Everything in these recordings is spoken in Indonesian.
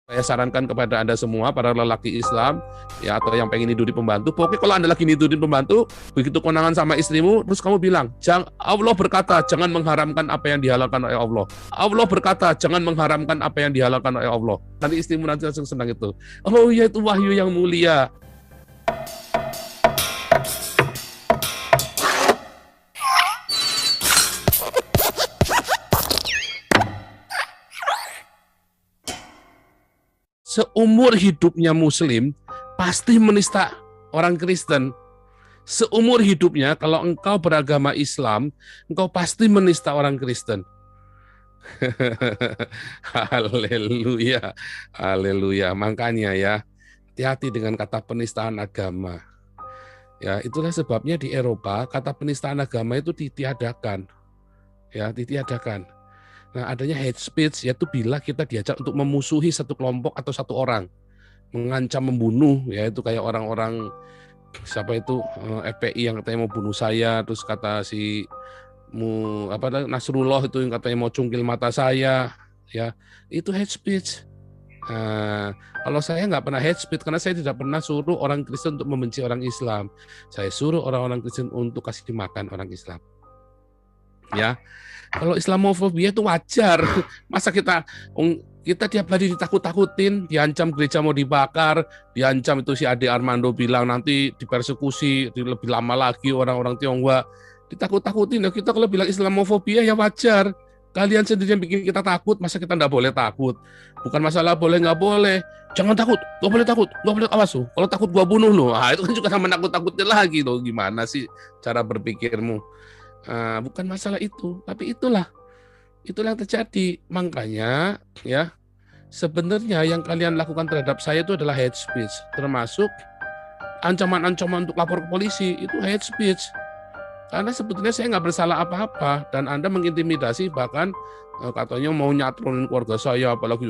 Saya sarankan kepada Anda semua, para lelaki Islam, ya, atau yang pengen nidurin pembantu, pokoknya kalau Anda lagi nidurin pembantu, begitu konangan sama istrimu, terus kamu bilang, Allah berkata, jangan mengharamkan apa yang dihalalkan oleh Allah. Allah berkata, jangan mengharamkan apa yang dihalalkan oleh Allah. Nanti istrimu nanti langsung senang itu. Oh ya, itu wahyu yang mulia. Seumur hidupnya Muslim, pasti menista orang Kristen. Seumur hidupnya, kalau engkau beragama Islam, engkau pasti menista orang Kristen. Haleluya, haleluya. Makanya ya, hati-hati dengan kata penistaan agama. Ya, itulah sebabnya di Eropa kata penistaan agama itu ditiadakan. Ya, ditiadakan. Nah, adanya hate speech yaitu bila kita diajak untuk memusuhi satu kelompok atau satu orang, mengancam membunuh, ya itu kayak orang-orang siapa itu FPI yang katanya mau bunuh saya, terus kata si Nasrullah itu yang katanya mau cungkil mata saya, ya itu hate speech. Nah, kalau saya nggak pernah hate speech karena saya tidak pernah suruh orang Kristen untuk membenci orang Islam. Saya suruh orang-orang Kristen untuk kasih makan orang Islam. Ya, kalau Islamofobia itu wajar. Masa kita tiap hari ditakut-takutin, diancam gereja mau dibakar, diancam itu si Ade Armando bilang nanti dipersekusi lebih lama lagi orang-orang Tionghoa, ditakut-takutin. Ya kita kalau bilang Islamofobia ya wajar. Kalian sendiri yang bikin kita takut, masa kita nggak boleh takut? Bukan masalah boleh nggak boleh. Jangan takut, nggak boleh takut, nggak boleh, awas tuh. Kalau takut gua bunuh lo. Ah, itu kan juga sama nakut-takutin lagi loh. Gimana sih cara berpikirmu? Bukan masalah itu, tapi itulah yang terjadi. Makanya ya sebenarnya yang kalian lakukan terhadap saya itu adalah hate speech, termasuk ancaman-ancaman untuk lapor ke polisi itu hate speech. Karena sebetulnya saya nggak bersalah apa-apa dan Anda mengintimidasi, bahkan katanya mau nyatronin keluarga saya, apalagi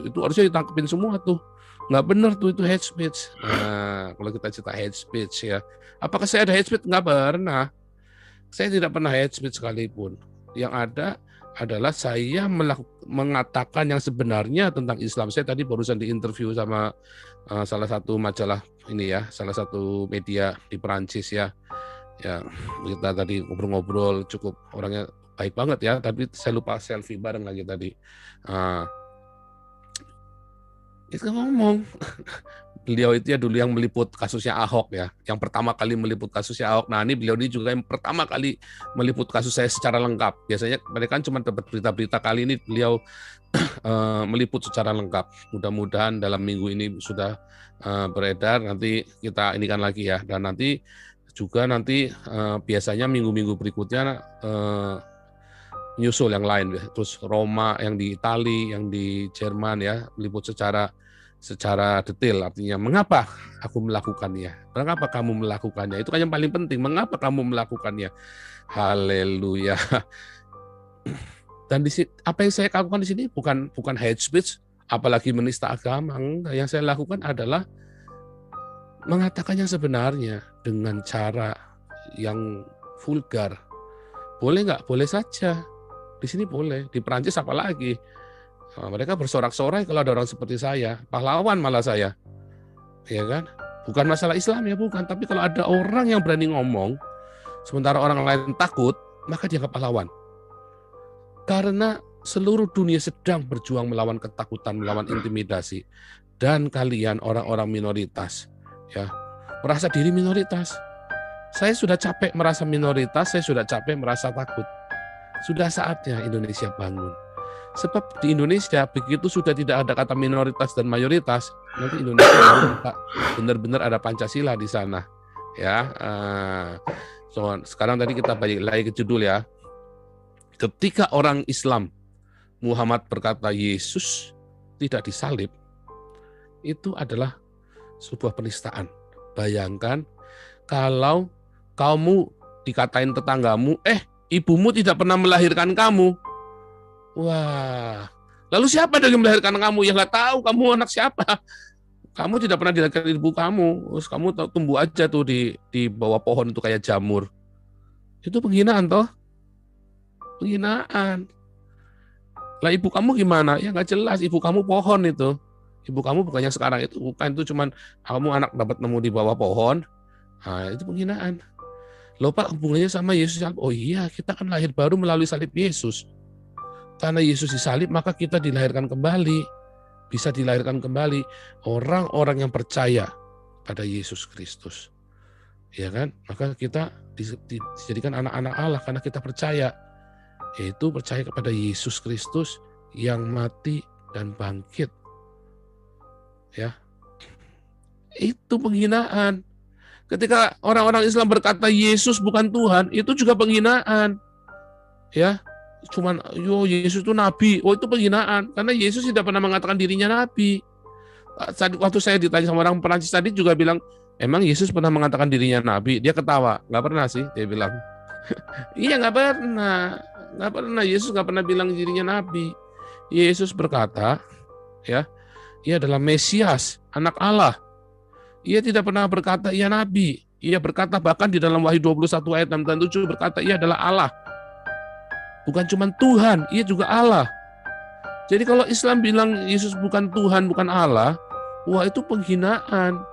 itu harusnya ditangkepin semua tuh. Nggak benar tuh, itu hate speech. Nah, kalau kita cerita hate speech ya, apakah saya ada hate speech? Nggak pernah. Saya tidak pernah hate speech sekalipun. Yang ada adalah saya mengatakan yang sebenarnya tentang Islam. Saya tadi barusan diinterview sama salah satu majalah ini ya, salah satu media di Perancis ya. Ya, kita tadi ngobrol-ngobrol, cukup orangnya baik banget ya, tapi saya lupa selfie bareng lagi tadi. Itu ngomong. Beliau itu ya dulu yang meliput kasusnya Ahok ya, yang pertama kali meliput kasusnya Ahok. Nah ini beliau ini juga yang pertama kali meliput kasus saya secara lengkap. Biasanya mereka kan cuma dapat berita-berita, kali ini beliau meliput secara lengkap. Mudah-mudahan dalam minggu ini sudah beredar, nanti kita inikan lagi ya. Dan nanti juga biasanya minggu-minggu berikutnya nyusul yang lain. Terus Roma, yang di Itali, yang di Jerman ya, meliput secara detail, artinya mengapa aku melakukannya, mengapa kamu melakukannya, itu kan yang paling penting, mengapa kamu melakukannya. Haleluya. Dan apa yang saya lakukan di sini bukan hate speech, apalagi menista agama. Yang saya lakukan adalah mengatakan yang sebenarnya dengan cara yang vulgar. Boleh nggak? Boleh saja. Di sini boleh, di Perancis apalagi. Mereka bersorak-sorai kalau ada orang seperti saya, pahlawan malah saya, ya kan? Bukan masalah Islam ya, bukan. Tapi kalau ada orang yang berani ngomong, sementara orang lain takut, maka dia pahlawan. Karena seluruh dunia sedang berjuang melawan ketakutan, melawan intimidasi, dan kalian orang-orang minoritas, ya, merasa diri minoritas. Saya sudah capek merasa minoritas, saya sudah capek merasa takut. Sudah saatnya Indonesia bangun. Sebab di Indonesia begitu sudah tidak ada kata minoritas dan mayoritas, nanti Indonesia benar-benar ada Pancasila di sana. Ya, sekarang tadi kita balik lagi ke judul ya. Ketika orang Islam Muhammad berkata Yesus tidak disalib, itu adalah sebuah penistaan. Bayangkan kalau kamu dikatain tetanggamu, ibumu tidak pernah melahirkan kamu. Wah, lalu siapa yang melahirkan kamu? Ya nggak tahu kamu anak siapa. Kamu tidak pernah dilahirkan ibu kamu. Terus kamu tumbuh aja tuh di bawah pohon itu kayak jamur. Itu penghinaan toh? Penghinaan. Lah ibu kamu gimana? Ya nggak jelas. Ibu kamu pohon itu. Ibu kamu bukannya sekarang itu, bukan itu cuman kamu anak dapat nemu di bawah pohon. Nah, itu penghinaan. Loh Pak, hubungannya sama Yesus. Oh iya, kita kan lahir baru melalui salib Yesus. Karena Yesus disalib, maka kita dilahirkan kembali. Bisa dilahirkan kembali orang-orang yang percaya pada Yesus Kristus. Ya kan? Maka kita dijadikan anak-anak Allah karena kita percaya. Yaitu percaya kepada Yesus Kristus yang mati dan bangkit. Ya. Itu penghinaan. Ketika orang-orang Islam berkata Yesus bukan Tuhan, itu juga penghinaan. Ya. Cuman Yesus itu nabi. Oh, itu penghinaan karena Yesus tidak pernah mengatakan dirinya nabi. Waktu saya ditanya sama orang Perancis tadi juga bilang, emang Yesus pernah mengatakan dirinya nabi? Dia ketawa. Nggak pernah sih, dia bilang. Iya, nggak pernah. Nggak pernah. Yesus nggak pernah bilang dirinya nabi. Yesus berkata, ya, ia adalah Mesias, anak Allah. Ia tidak pernah berkata ia nabi. Ia berkata bahkan di dalam Wahyu 21 ayat 6 dan 7 berkata ia adalah Allah. Bukan cuma Tuhan, ia juga Allah. Jadi kalau Islam bilang Yesus bukan Tuhan, bukan Allah, wah itu penghinaan.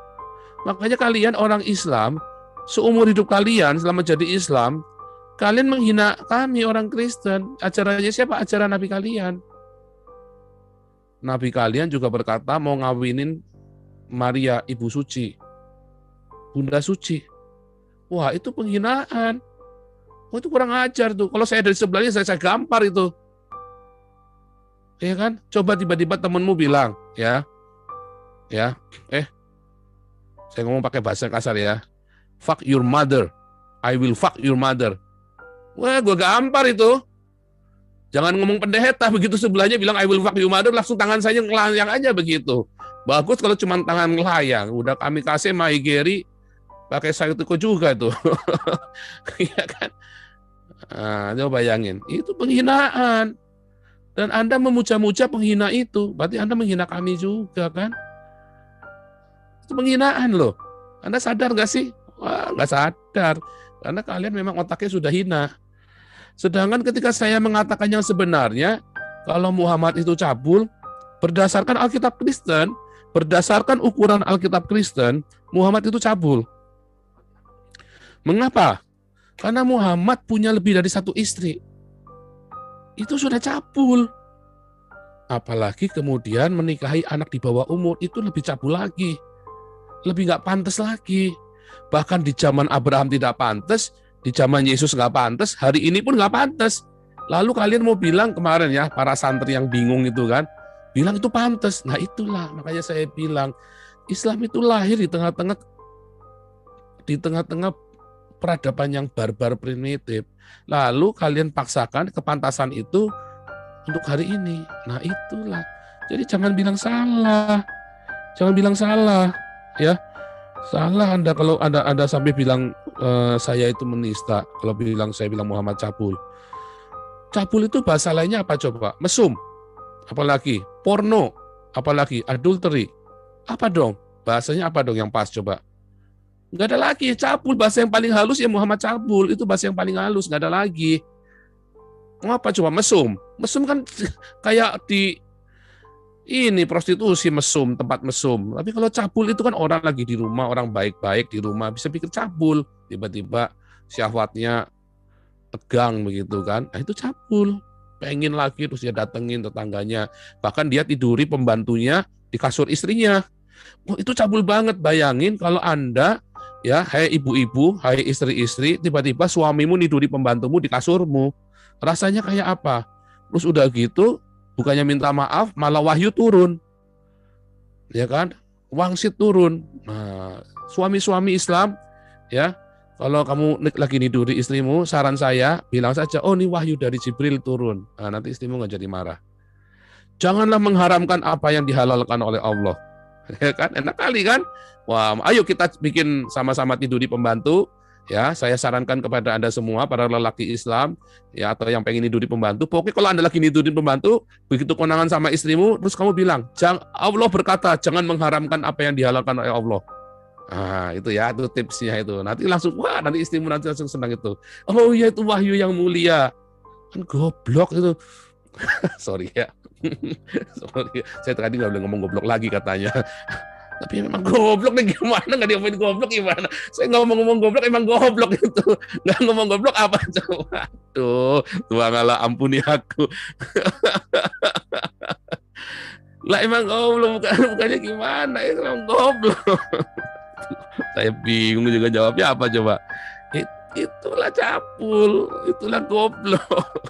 Makanya kalian orang Islam, seumur hidup kalian selama jadi Islam, kalian menghina kami orang Kristen. Acaranya siapa? Acara Nabi kalian. Nabi kalian juga berkata mau ngawinin Maria, ibu suci, bunda suci. Wah, itu penghinaan. Wah, itu kurang ajar tuh. Kalau saya dari sebelahnya, saya gampar itu. Ya kan? Coba tiba-tiba temenmu bilang, ya, saya ngomong pakai bahasa kasar ya, fuck your mother, I will fuck your mother. Wah, gue gampar itu. Jangan ngomong pendeta, begitu sebelahnya bilang I will fuck your mother, langsung tangan saya ngelayang aja begitu. Bagus kalau cuma tangan ngelayang, udah kami kasih Maigeri pakai sayutuko juga tuh. Iya kan? Nah, coba bayangin, itu penghinaan. Dan Anda memuja-muja penghina itu, berarti Anda menghina kami juga kan? Itu penghinaan loh. Anda sadar nggak sih? Wah, nggak sadar. Karena kalian memang otaknya sudah hina. Sedangkan ketika saya mengatakan yang sebenarnya, kalau Muhammad itu cabul, berdasarkan Alkitab Kristen, berdasarkan ukuran Alkitab Kristen, Muhammad itu cabul. Mengapa? Karena Muhammad punya lebih dari satu istri. Itu sudah cabul. Apalagi kemudian menikahi anak di bawah umur, itu lebih cabul lagi. Lebih nggak pantas lagi. Bahkan di zaman Abraham tidak pantas, di zaman Yesus nggak pantas, hari ini pun nggak pantas. Lalu kalian mau bilang kemarin ya, para santri yang bingung itu kan, bilang itu pantas. Nah itulah, makanya saya bilang, Islam itu lahir di tengah-tengah peradaban yang barbar primitif. Lalu kalian paksakan kepantasan itu untuk hari ini. Nah itulah. Jadi jangan bilang salah. Jangan bilang salah. Ya. Salah Anda kalau Anda sampai bilang saya itu menista. Kalau saya bilang Muhammad cabul. Cabul itu bahasa lainnya apa coba? Mesum. Apalagi porno. Apalagi adultery. Apa dong? Bahasanya apa dong yang pas coba? Nggak ada lagi, cabul, bahasa yang paling halus ya Muhammad cabul, itu bahasa yang paling halus, nggak ada lagi. Mau apa coba? Mesum. Mesum kan kayak di ini prostitusi mesum, tempat mesum. Tapi kalau cabul itu kan orang lagi di rumah, orang baik-baik di rumah, bisa pikir cabul. Tiba-tiba syahwatnya tegang begitu kan. Nah itu cabul. Pengen lagi, terus dia datengin tetangganya. Bahkan dia tiduri pembantunya di kasur istrinya. Oh, itu cabul banget. Bayangin kalau Anda, ya, hai ibu-ibu, hai istri-istri, tiba-tiba suamimu niduri pembantumu di kasurmu. Rasanya kayak apa? Terus udah gitu, bukannya minta maaf, malah wahyu turun. Ya kan? Wangsit turun. Nah, suami-suami Islam, ya, kalau kamu lagi niduri istrimu, saran saya, bilang saja, oh ini wahyu dari Jibril turun. Nah, nanti istrimu nggak jadi marah. Janganlah mengharamkan apa yang dihalalkan oleh Allah. Ya kan? Enak kali kan? Wah, ayo kita bikin sama-sama tidur di pembantu. Ya, saya sarankan kepada Anda semua para lelaki Islam ya atau yang pengen tidur di pembantu, pokoknya kalau Anda lagi tidurin pembantu, begitu konangan sama istrimu, terus kamu bilang, Allah berkata, jangan mengharamkan apa yang dihalalkan oleh Allah. Nah, itu ya, itu tipsnya itu. Nanti langsung, wah, nanti istrimu nanti langsung senang itu. Oh iya, itu wahyu yang mulia. Kan goblok itu. Sorry ya. Sorry, saya tadi nggak boleh ngomong goblok lagi katanya. Tapi memang goblok nih, gimana nggak diomongin goblok gimana? Saya nggak ngomong goblok, emang goblok itu. Nggak ngomong goblok apa coba? Tuh, Tuhan Allah ampuni aku. Lah emang goblok, bukannya gimana? Itu emang goblok. Saya bingung juga jawabnya apa coba. Itulah capul, itulah goblok.